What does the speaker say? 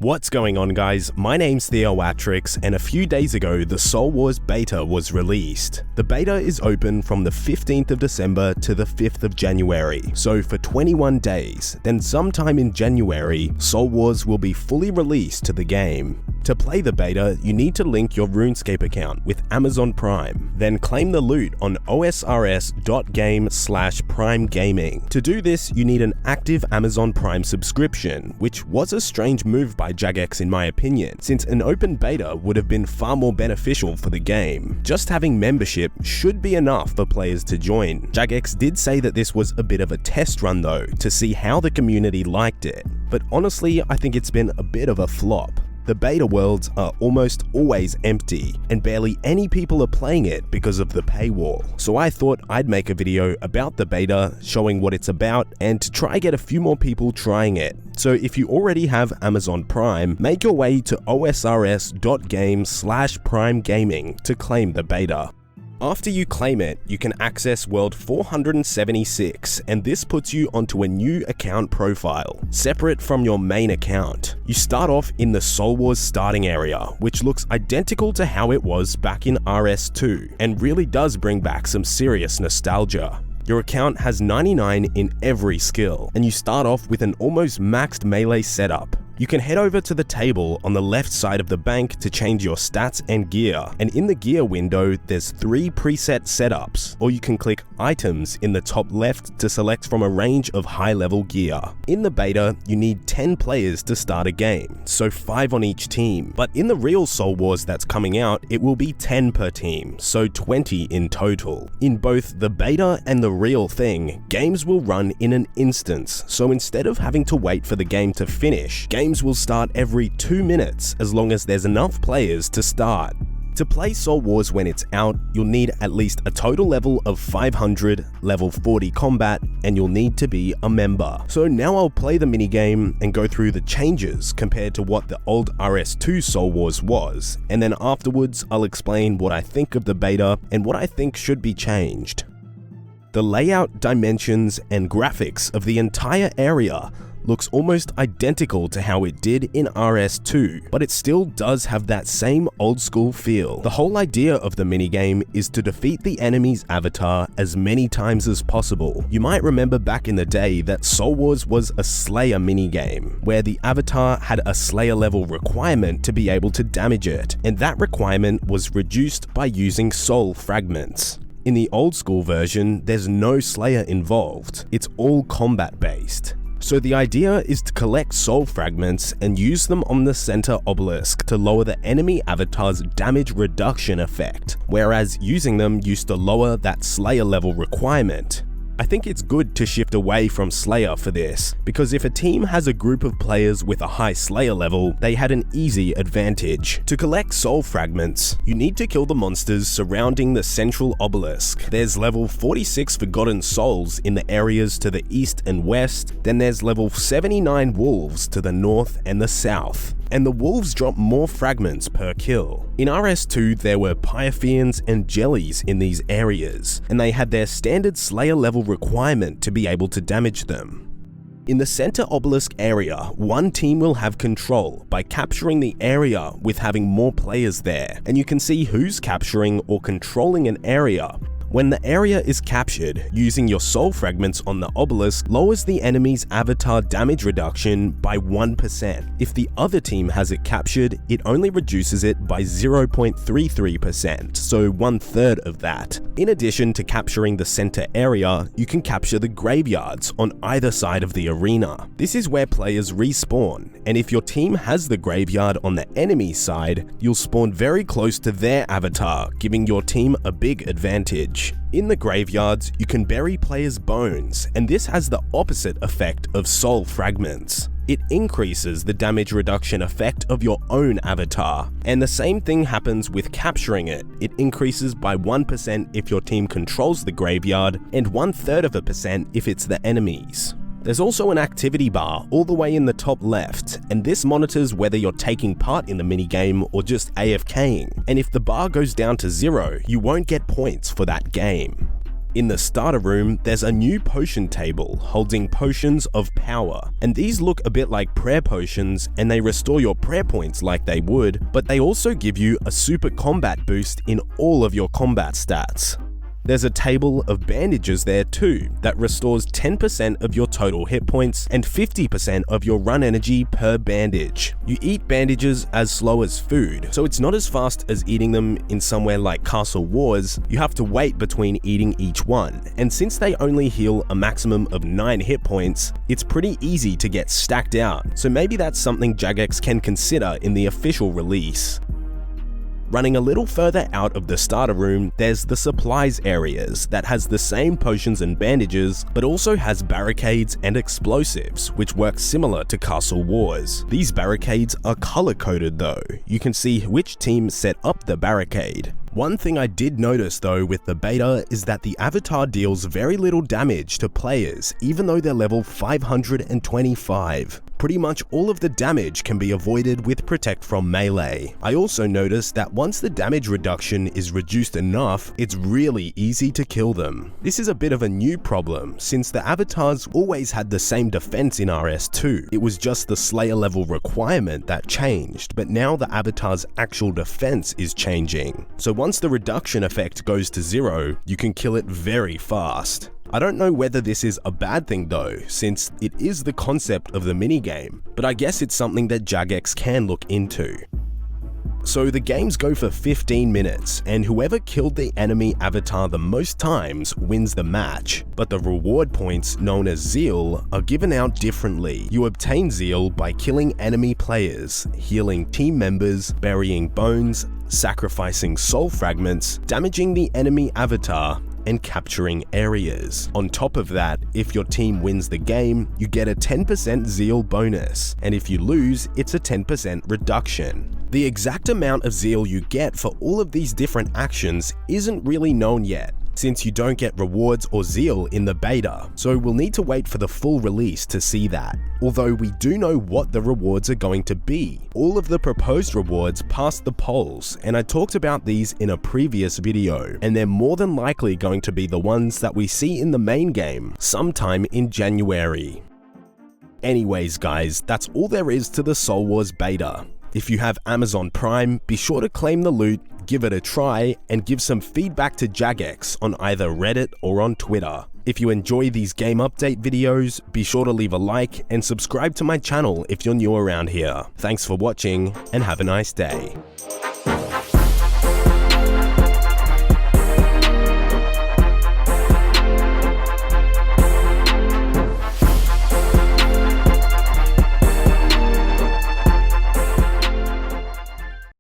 What's going on, guys? My name's Theoatrix, and a few days ago the Soul Wars beta was released. The beta is open from the 15th of December to the 5th of January, so for 21 days. Then sometime in January, Soul Wars will be fully released to the game. To play the beta, you need to link your Runescape account with Amazon Prime, then claim the loot on OSRS.game/Prime Gaming. To do this, you need an active Amazon Prime subscription, which was a strange move by Jagex in my opinion, since an open beta would have been far more beneficial for the game. Just having membership should be enough for players to join. Jagex did say that this was a bit of a test run though, to see how the community liked it, but honestly I think it's been a bit of a flop. The beta worlds are almost always empty, and barely any people are playing it because of the paywall. So I thought I'd make a video about the beta, showing what it's about, and to try get a few more people trying it. So if you already have Amazon Prime, make your way to OSRS.game/Prime Gaming to claim the beta. After you claim it, you can access World 476, and this puts you onto a new account profile, separate from your main account. You start off in the Soul Wars starting area, which looks identical to how it was back in RS2, and really does bring back some serious nostalgia. Your account has 99 in every skill, and you start off with an almost maxed melee setup. You can head over to the table on the left side of the bank to change your stats and gear, and in the gear window there's 3 preset setups, or you can click items in the top left to select from a range of high level gear. In the beta, you need 10 players to start a game, so 5 on each team, but in the real Soul Wars that's coming out, it will be 10 per team, so 20 in total. In both the beta and the real thing, games will run in an instance, so instead of having to wait for the game to finish, games will start every 2 minutes as long as there's enough players to start. To play Soul Wars when it's out, you'll need at least a total level of 500, level 40 combat, and you'll need to be a member. So now I'll play the minigame and go through the changes compared to what the old RS2 Soul Wars was, and then afterwards I'll explain what I think of the beta and what I think should be changed. The layout, dimensions, and graphics of the entire area looks almost identical to how it did in RS2, but it still does have that same old school feel. The whole idea of the minigame is to defeat the enemy's avatar as many times as possible. You might remember back in the day that Soul Wars was a Slayer minigame, where the avatar had a Slayer level requirement to be able to damage it, and that requirement was reduced by using soul fragments. In the old school version, there's no Slayer involved, it's all combat based. So the idea is to collect soul fragments and use them on the center obelisk to lower the enemy avatar's damage reduction effect, whereas using them used to lower that Slayer level requirement. I think it's good to shift away from Slayer for this, because if a team has a group of players with a high Slayer level, they had an easy advantage. To collect soul fragments, you need to kill the monsters surrounding the central obelisk. There's level 46 Forgotten Souls in the areas to the east and west, then there's level 79 wolves to the north and the south. And the wolves drop more fragments per kill. In RS2, there were Pyophians and Jellies in these areas, and they had their standard Slayer level requirement to be able to damage them. In the center obelisk area, one team will have control by capturing the area with having more players there, and you can see who's capturing or controlling an area. When the area is captured, using your soul fragments on the obelisk lowers the enemy's avatar damage reduction by 1%. If the other team has it captured, it only reduces it by 0.33%, so 1/3 of that. In addition to capturing the center area, you can capture the graveyards on either side of the arena. This is where players respawn, and if your team has the graveyard on the enemy side, you'll spawn very close to their avatar, giving your team a big advantage. In the graveyards, you can bury players' bones, and this has the opposite effect of soul fragments. It increases the damage reduction effect of your own avatar, and the same thing happens with capturing it. It increases by 1% if your team controls the graveyard, and 1/3% if it's the enemies. There's also an activity bar all the way in the top left, and this monitors whether you're taking part in the minigame or just AFKing, and if the bar goes down to 0, you won't get points for that game. In the starter room, there's a new potion table holding potions of power, and these look a bit like prayer potions and they restore your prayer points like they would, but they also give you a super combat boost in all of your combat stats. There's a table of bandages there too that restores 10% of your total hit points and 50% of your run energy per bandage. You eat bandages as slow as food, so it's not as fast as eating them in somewhere like Castle Wars. You have to wait between eating each one, and since they only heal a maximum of 9 hit points, it's pretty easy to get stacked out, so maybe that's something Jagex can consider in the official release. Running a little further out of the starter room, there's the supplies areas that has the same potions and bandages, but also has barricades and explosives, which work similar to Castle Wars. These barricades are color-coded though. You can see which team set up the barricade. One thing I did notice though with the beta is that the avatar deals very little damage to players, even though they're level 525. Pretty much all of the damage can be avoided with Protect from melee. I also noticed that once the damage reduction is reduced enough, it's really easy to kill them. This is a bit of a new problem, since the avatars always had the same defense in RS2. It was just the Slayer level requirement that changed, but now the avatar's actual defense is changing. So once the reduction effect goes to 0, you can kill it very fast. I don't know whether this is a bad thing though, since it is the concept of the minigame, but I guess it's something that Jagex can look into. So the games go for 15 minutes, and whoever killed the enemy avatar the most times wins the match. But the reward points, known as Zeal, are given out differently. You obtain Zeal by killing enemy players, healing team members, burying bones, sacrificing soul fragments, damaging the enemy avatar, and capturing areas. On top of that, if your team wins the game, you get a 10% Zeal bonus, and if you lose, it's a 10% reduction. The exact amount of Zeal you get for all of these different actions isn't really known yet, since you don't get rewards or Zeal in the beta, so we'll need to wait for the full release to see that. Although we do know what the rewards are going to be. All of the proposed rewards passed the polls, and I talked about these in a previous video, and they're more than likely going to be the ones that we see in the main game sometime in January. Anyways guys, that's all there is to the Soul Wars beta. If you have Amazon Prime, be sure to claim the loot, give it a try, and give some feedback to Jagex on either Reddit or on Twitter. If you enjoy these game update videos, be sure to leave a like and subscribe to my channel if you're new around here. Thanks for watching, and have a nice day.